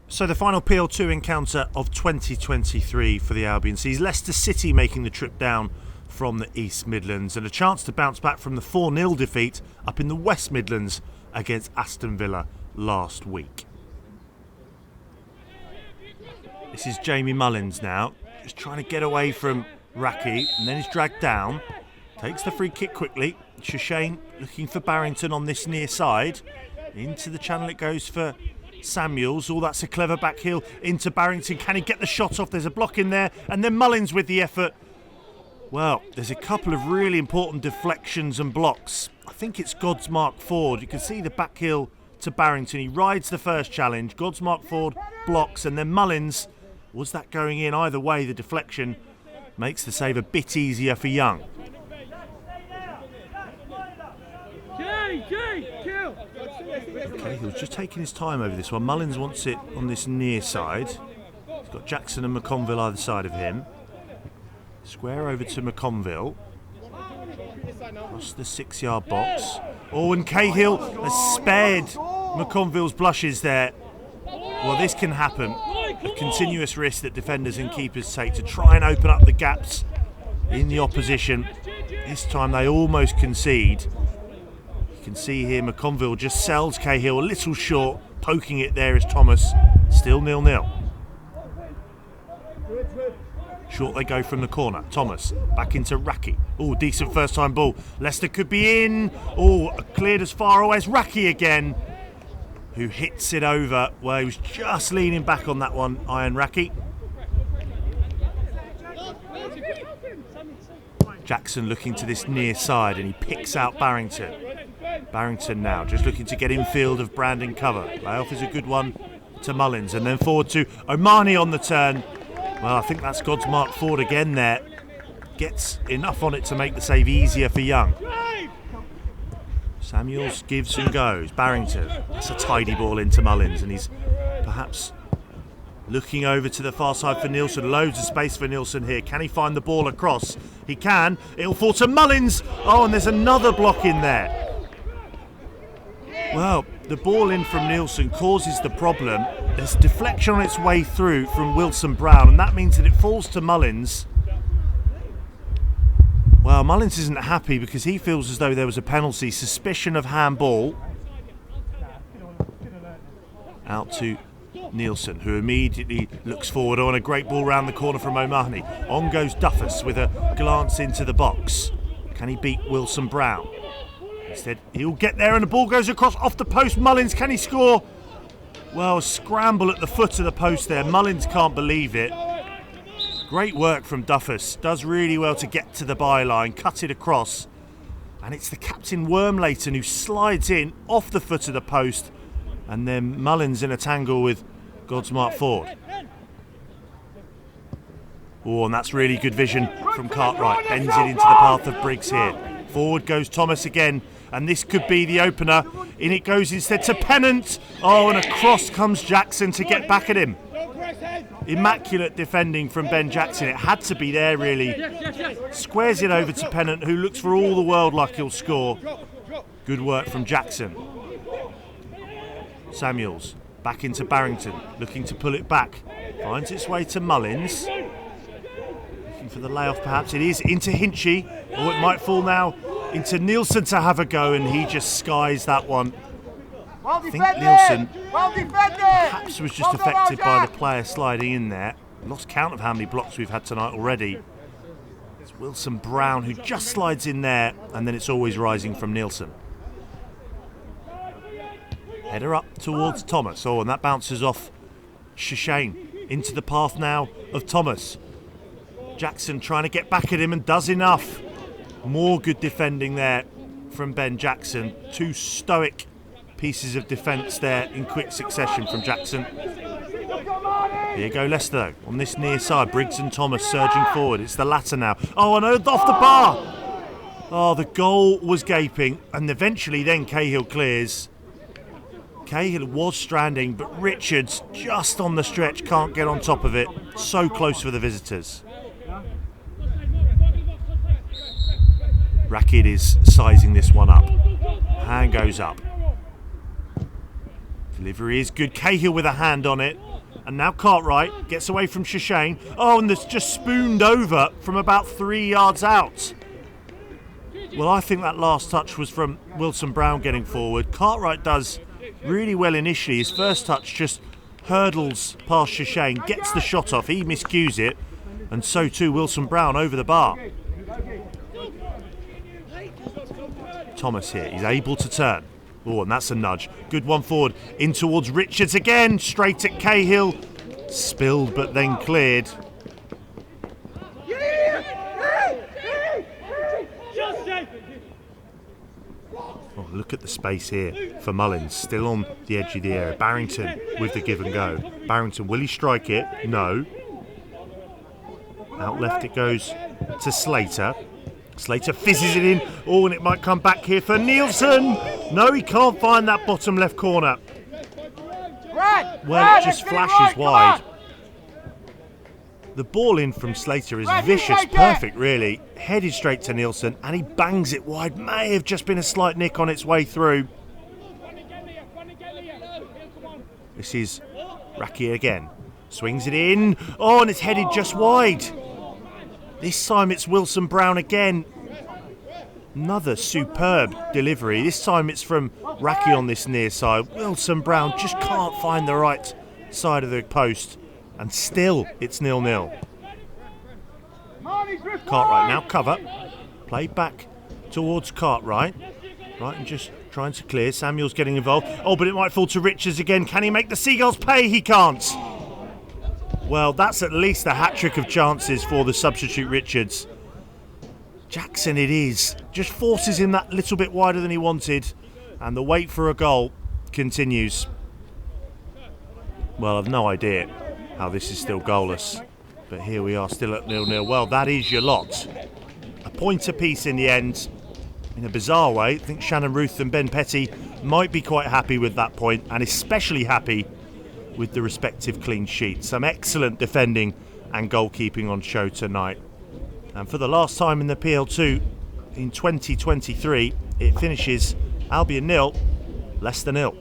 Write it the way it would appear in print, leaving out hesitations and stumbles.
So the final PL2 encounter of 2023 for the Albion sees Leicester City making the trip down from the East Midlands and a chance to bounce back from the 4-0 defeat up in the West Midlands against Aston Villa last week. This is Jamie Mullins now, just trying to get away from Raki, and then he's dragged down, takes the free kick quickly. Shane looking for Barrington on this near side. Into the channel it goes for Samuels. Oh, that's a clever back heel into Barrington. Can he get the shot off? There's a block in there, and then Mullins with the effort. Well, there's a couple of really important deflections and blocks. I think it's Godsmark Ford. You can see the back heel to Barrington. He rides the first challenge. Godsmark Ford blocks, and then Mullins, was that going in? Either way, the deflection makes the save a bit easier for Young. Okay, he was just taking his time over this one. Mullins wants it on this near side. He's got Jackson and McConville either side of him. Square over to McConville. Across the 6-yard box. Oh, and Cahill has spared McConville's blushes there. Well, this can happen. A continuous risk that defenders and keepers take to try and open up the gaps in the opposition. This time they almost concede. You can see here McConville just sells Cahill a little short. Poking it there is Thomas. Still 0-0. Short they go from the corner. Thomas back into Raki. Oh, decent first time ball. Leicester could be in. Oh, cleared as far away as Raki again, who hits it over. Well, he was just leaning back on that one, Iron Raki. Jackson looking to this near side, and he picks out Barrington. Barrington now just looking to get infield of Brandon cover. Layoff is a good one to Mullins, and then forward to Omani on the turn. Well, I think that's Godsmark Ford again there. Gets enough on it to make the save easier for Young. Samuels gives and goes. Barrington, that's a tidy ball into Mullins, and he's perhaps looking over to the far side for Nielsen. Loads of space for Nielsen here. Can he find the ball across? He can. It'll fall to Mullins. Oh, and there's another block in there. Well, the ball in from Nielsen causes the problem. There's deflection on its way through from Wilson Brown, and that means that it falls to Mullins. Well, Mullins isn't happy because he feels as though there was a penalty. Suspicion of handball. Out to Nielsen, who immediately looks forward on a great ball round the corner from O'Mahony. On goes Duffus with a glance into the box. Can he beat Wilson Brown? Instead, he'll get there and the ball goes across off the post. Mullins, can he score? Well, scramble at the foot of the post there. Mullins can't believe it. Great work from Duffus. Does really well to get to the byline, cut it across. And it's the captain Wormleighton who slides in off the foot of the post. And then Mullins in a tangle with Godsmark Ford. Oh, and that's really good vision from Cartwright. Bends it into the path of Briggs here. Forward goes Thomas again. And this could be the opener. In it goes instead to Pennant. Oh, and across comes Jackson to get back at him. Immaculate defending from Ben Jackson. It had to be there, really. Squares it over to Pennant, who looks for all the world like he'll score. Good work from Jackson. Samuels back into Barrington, looking to pull it back. Finds its way to Mullins. Looking for the layoff, perhaps. It is into Hinchy. Oh, it might fall now into Nielsen to have a go, and he just skies that one. Well I think Nielsen perhaps was just affected by the player sliding in there. Lost count of how many blocks we've had tonight already. It's Wilson Brown who just slides in there, and then it's always rising from Nielsen. Header up towards Thomas. Oh, and that bounces off Shane into the path now of Thomas. Jackson trying to get back at him and does enough. More good defending there from Ben Jackson. Two stoic pieces of defence there in quick succession from Jackson. Here go Leicester though, on this near side. Briggs and Thomas surging forward. It's the latter now. Oh, and off the bar. Oh, the goal was gaping, and eventually then Cahill clears. Cahill was stranding, but Richards just on the stretch can't get on top of it. So close for the visitors. Rackett is sizing this one up. Hand goes up. Delivery is good. Cahill with a hand on it. And now Cartwright gets away from Shashane. Oh, and that's just spooned over from about 3 yards out. Well, I think that last touch was from Wilson Brown getting forward. Cartwright does really well initially. His first touch just hurdles past Shashane, gets the shot off. He miscues it, and so too Wilson Brown over the bar. Thomas here, he's able to turn. Oh, and that's a nudge. Good one forward, in towards Richards again, straight at Cahill. Spilled but then cleared. Oh, look at the space here for Mullins, still on the edge of the area. Barrington with the give and go. Barrington, will he strike it? No. Out left it goes to Slater. Slater fizzes it in. Oh, and it might come back here for Nielsen. No, he can't find that bottom left corner. Well, it just flashes wide. The ball in from Slater is vicious, perfect really. Headed straight to Nielsen, and he bangs it wide. May have just been a slight nick on its way through. This is Raki again. Swings it in. Oh, and it's headed just wide. This time it's Wilson Brown again. Another superb delivery. This time it's from Raki on this near side. Wilson Brown just can't find the right side of the post. And still it's 0-0. Cartwright now cover. Played back towards Cartwright. Right, and just trying to clear. Samuel's getting involved. Oh, but it might fall to Richards again. Can he make the Seagulls pay? He can't. Well, that's at least a hat-trick of chances for the substitute Richards. Jackson it is. Just forces him that little bit wider than he wanted. And the wait for a goal continues. Well, I've no idea how this is still goalless. But here we are still at 0-0. Well, that is your lot. A point apiece in the end. In a bizarre way, I think Shannon Ruth and Ben Petty might be quite happy with that point, and especially happy with the respective clean sheets. Some excellent defending and goalkeeping on show tonight. And for the last time in the PL2 in 2023, it finishes Albion 0, Leicester 0.